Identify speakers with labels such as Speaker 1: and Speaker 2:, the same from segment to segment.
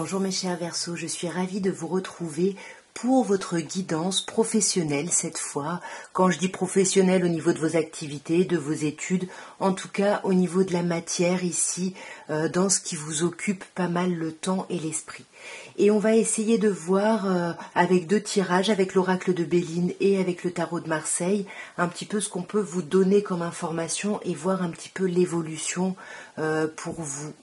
Speaker 1: Bonjour mes chers Verseaux, je suis ravie de vous retrouver pour votre guidance professionnelle cette fois. Quand je dis professionnelle au niveau de vos activités, de vos études, en tout cas au niveau de la matière ici, dans ce qui vous occupe pas mal le temps et l'esprit. Et on va essayer de voir avec 2 tirages, avec l'oracle de Béline et avec le tarot de Marseille, un petit peu ce qu'on peut vous donner comme information et voir un petit peu l'évolution pour vous.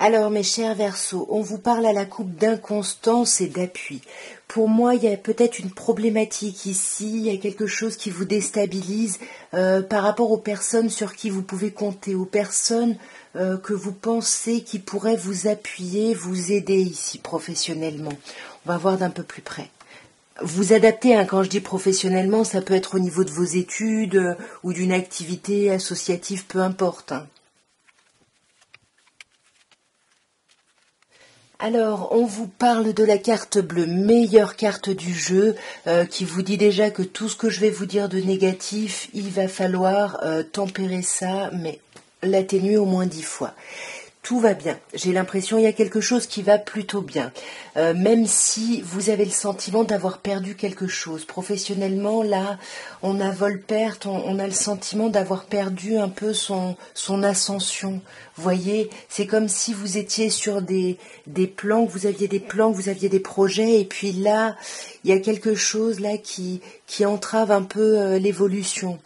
Speaker 1: Alors mes chers Verseaux, on vous parle à la coupe d'inconstance et d'appui. Pour moi, il y a peut-être une problématique ici, il y a quelque chose qui vous déstabilise par rapport aux personnes sur qui vous pouvez compter, aux personnes que vous pensez qui pourraient vous appuyer, vous aider ici professionnellement. On va voir d'un peu plus près. Vous adaptez, hein, quand je dis professionnellement, ça peut être au niveau de vos études ou d'une activité associative, peu importe. Hein. Alors, on vous parle de la carte bleue, meilleure carte du jeu, qui vous dit déjà que tout ce que je vais vous dire de négatif, il va falloir tempérer ça, mais l'atténuer au moins 10 fois. Tout va bien. J'ai l'impression qu'il y a quelque chose qui va plutôt bien. Même si vous avez le sentiment d'avoir perdu quelque chose. Professionnellement, là, on a vol-perte, on a le sentiment d'avoir perdu un peu son ascension. Vous voyez, c'est comme si vous étiez sur des plans, que vous aviez des plans, que vous aviez des projets, et puis là, il y a quelque chose là qui entrave un peu l'évolution.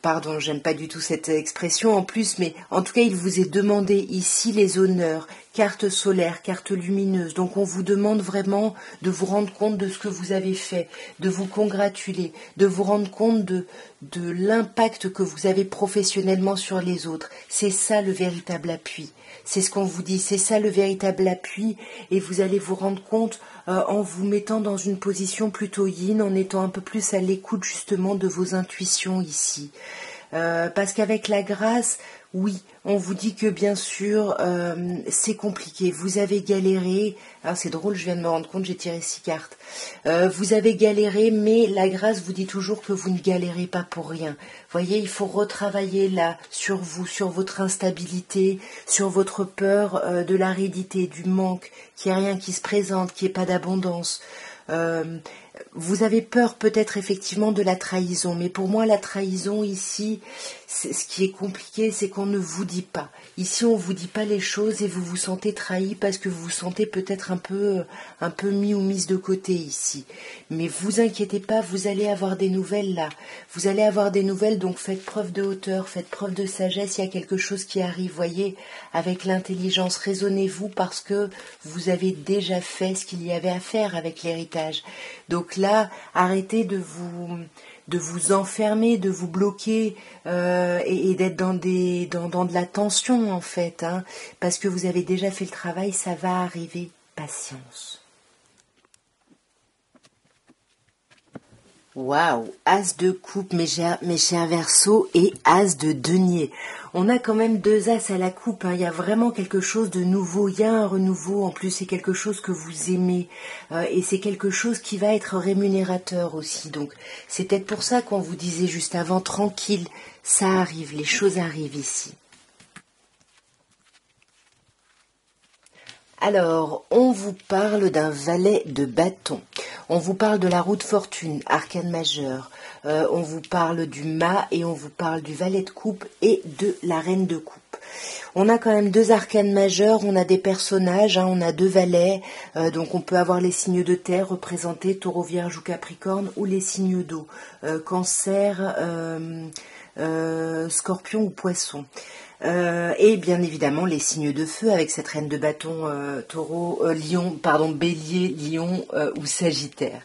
Speaker 1: Pardon, j'aime pas du tout cette expression en plus, mais en tout cas, il vous est demandé ici les honneurs, carte solaire, carte lumineuse. Donc, on vous demande vraiment de vous rendre compte de ce que vous avez fait, de vous congratuler, de vous rendre compte de l'impact que vous avez professionnellement sur les autres. C'est ça le véritable appui. C'est ce qu'on vous dit, c'est ça le véritable appui, et vous allez vous rendre compte en vous mettant dans une position plutôt yin, en étant un peu plus à l'écoute justement de vos intuitions ici. Parce qu'avec la grâce, oui, on vous dit que bien sûr, c'est compliqué. Vous avez galéré. Alors c'est drôle, je viens de me rendre compte, j'ai tiré 6 cartes. Vous avez galéré, mais la grâce vous dit toujours que vous ne galérez pas pour rien. Voyez, il faut retravailler là sur vous, sur votre instabilité, sur votre peur de l'aridité, du manque, qu'il n'y ait rien qui se présente, qu'il n'y ait pas d'abondance. Vous avez peur peut-être effectivement de la trahison, mais pour moi la trahison ici, ce qui est compliqué, c'est qu'on ne vous dit pas. Ici on vous dit pas les choses et vous vous sentez trahi parce que vous vous sentez peut-être un peu mis ou mise de côté ici. Mais vous inquiétez pas, vous allez avoir des nouvelles là. Vous allez avoir des nouvelles, donc faites preuve de hauteur, faites preuve de sagesse, il y a quelque chose qui arrive, voyez, avec l'intelligence, raisonnez-vous parce que vous avez déjà fait ce qu'il y avait à faire avec l'héritage. Donc là, arrêtez de vous enfermer, de vous bloquer et d'être dans de la tension en fait, hein, parce que vous avez déjà fait le travail, ça va arriver. Patience. Waouh, As de coupe, mes chers Verseaux, et As de denier. On a quand même 2 As à la coupe, hein. Il y a vraiment quelque chose de nouveau, il y a un renouveau, en plus c'est quelque chose que vous aimez, et c'est quelque chose qui va être rémunérateur aussi. Donc c'est peut-être pour ça qu'on vous disait juste avant, tranquille, ça arrive, les choses arrivent ici. Alors, on vous parle d'un valet de bâton, on vous parle de la roue de fortune, arcane majeur, on vous parle du mât et on vous parle du valet de coupe et de la reine de coupe. On a quand même 2 arcanes majeurs, on a des personnages, hein, on a 2 valets, donc on peut avoir les signes de terre représentés, taureau, vierge ou capricorne, ou les signes d'eau, cancer, scorpion ou poisson. Et bien évidemment les signes de feu avec cette reine de bâton, bélier, lion ou sagittaire.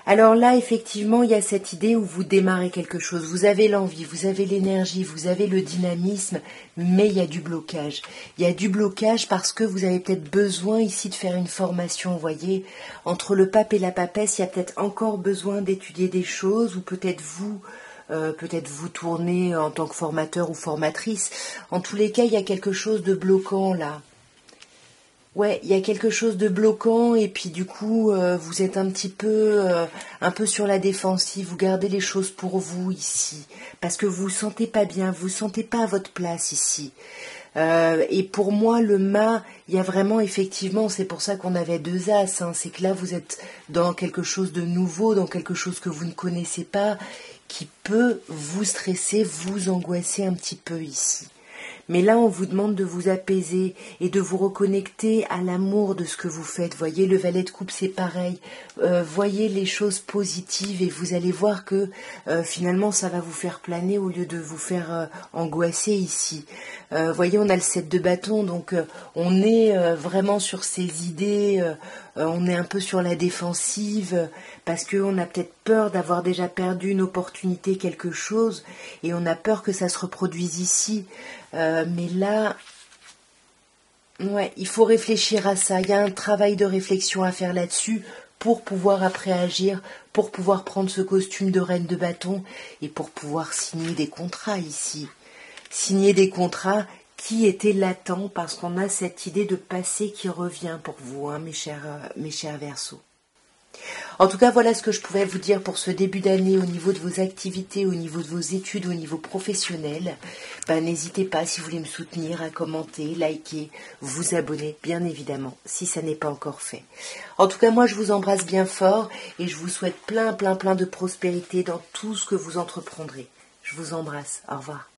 Speaker 1: Alors là, effectivement, il y a cette idée où vous démarrez quelque chose. Vous avez l'envie, vous avez l'énergie, vous avez le dynamisme, mais il y a du blocage. Il y a du blocage parce que vous avez peut-être besoin ici de faire une formation, vous voyez. Entre le pape et la papesse, il y a peut-être encore besoin d'étudier des choses, ou peut-être vous tournez en tant que formateur ou formatrice. En tous les cas, il y a quelque chose de bloquant là. Ouais, il y a quelque chose de bloquant et puis du coup, vous êtes un peu sur la défensive. Vous gardez les choses pour vous ici parce que vous vous sentez pas bien, vous vous sentez pas à votre place ici. Et pour moi, le mât, il y a vraiment effectivement, c'est pour ça qu'on avait 2 as, hein, c'est que là vous êtes dans quelque chose de nouveau, dans quelque chose que vous ne connaissez pas, qui peut vous stresser, vous angoisser un petit peu ici. Mais là, on vous demande de vous apaiser et de vous reconnecter à l'amour de ce que vous faites. Voyez, le valet de coupe, c'est pareil. Voyez les choses positives et vous allez voir que finalement, ça va vous faire planer au lieu de vous faire angoisser ici. Voyez, on a le 7 de bâton, donc on est vraiment sur ces idées, on est un peu sur la défensive, parce qu'on a peut-être peur d'avoir déjà perdu une opportunité, quelque chose, et on a peur que ça se reproduise ici. Mais là, ouais, il faut réfléchir à ça. Il y a un travail de réflexion à faire là-dessus pour pouvoir après agir, pour pouvoir prendre ce costume de reine de bâton et pour pouvoir signer des contrats ici. Signer des contrats qui étaient latents parce qu'on a cette idée de passé qui revient pour vous, hein, mes chers Verseaux. En tout cas, voilà ce que je pouvais vous dire pour ce début d'année au niveau de vos activités, au niveau de vos études, au niveau professionnel. N'hésitez pas, si vous voulez me soutenir, à commenter, liker, vous abonner, bien évidemment, si ça n'est pas encore fait. En tout cas, moi, je vous embrasse bien fort et je vous souhaite plein de prospérité dans tout ce que vous entreprendrez. Je vous embrasse. Au revoir.